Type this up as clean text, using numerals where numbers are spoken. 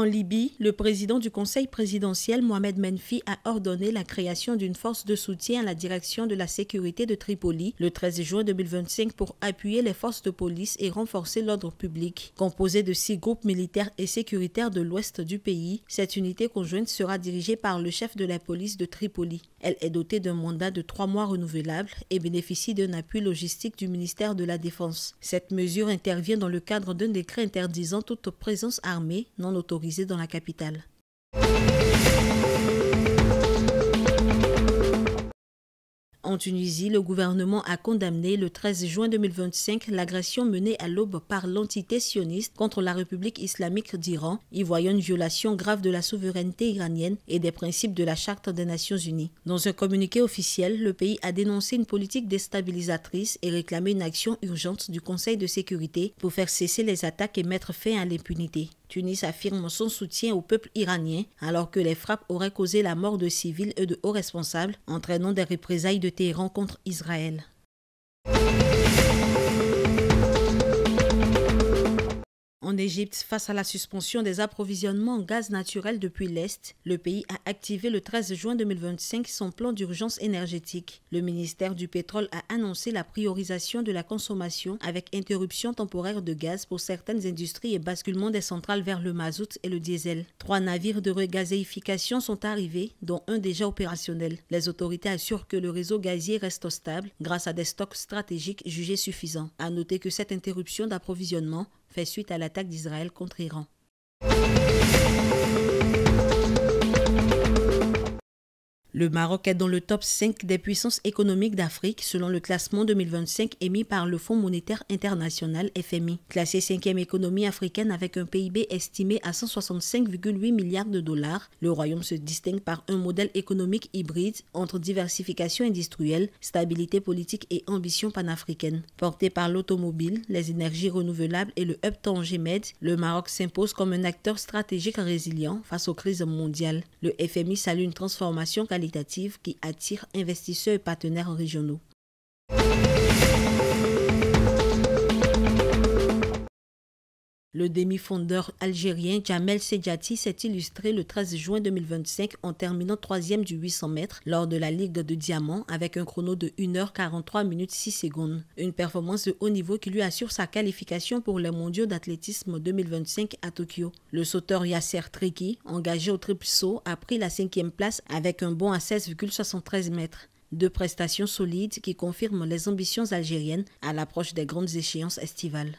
En Libye, le président du Conseil présidentiel, Mohamed Menfi, a ordonné la création d'une force de soutien à la direction de la sécurité de Tripoli le 13 juin 2025 pour appuyer les forces de police et renforcer l'ordre public. Composée de 6 groupes militaires et sécuritaires de l'ouest du pays, cette unité conjointe sera dirigée par le chef de la police de Tripoli. Elle est dotée d'un mandat de 3 mois renouvelable et bénéficie d'un appui logistique du ministère de la Défense. Cette mesure intervient dans le cadre d'un décret interdisant toute présence armée non autorisée dans la capitale. En Tunisie, le gouvernement a condamné le 13 juin 2025 l'agression menée à l'aube par l'entité sioniste contre la République islamique d'Iran, y voyant une violation grave de la souveraineté iranienne et des principes de la Charte des Nations Unies. Dans un communiqué officiel, le pays a dénoncé une politique déstabilisatrice et réclamé une action urgente du Conseil de sécurité pour faire cesser les attaques et mettre fin à l'impunité. Tunis affirme son soutien au peuple iranien alors que les frappes auraient causé la mort de civils et de hauts responsables, entraînant des représailles de Téhéran contre Israël. En Égypte, face à la suspension des approvisionnements en gaz naturel depuis l'Est, le pays a activé le 13 juin 2025 son plan d'urgence énergétique. Le ministère du Pétrole a annoncé la priorisation de la consommation avec interruption temporaire de gaz pour certaines industries et basculement des centrales vers le mazout et le diesel. 3 navires de regazéification sont arrivés, dont un déjà opérationnel. Les autorités assurent que le réseau gazier reste stable grâce à des stocks stratégiques jugés suffisants. À noter que cette interruption d'approvisionnement fait suite à l'attaque d'Israël contre Iran. Le Maroc est dans le top 5 des puissances économiques d'Afrique selon le classement 2025 émis par le Fonds monétaire international FMI. Classé 5e économie africaine avec un PIB estimé à 165,8 milliards de dollars, le royaume se distingue par un modèle économique hybride entre diversification industrielle, stabilité politique et ambition panafricaine. Porté par l'automobile, les énergies renouvelables et le hub Tanger-Med, le Maroc s'impose comme un acteur stratégique résilient face aux crises mondiales. Le FMI salue une transformation qualitative qui attire investisseurs et partenaires régionaux. Le demi-fondeur algérien Djamel Sedjati s'est illustré le 13 juin 2025 en terminant 3e du 800 mètres lors de la Ligue de Diamant avec un chrono de 1h43 minutes 6 secondes. Une performance de haut niveau qui lui assure sa qualification pour les mondiaux d'athlétisme 2025 à Tokyo. Le sauteur Yasser Triki, engagé au triple saut, a pris la 5e place avec un bond à 16,73 mètres. 2 prestations solides qui confirment les ambitions algériennes à l'approche des grandes échéances estivales.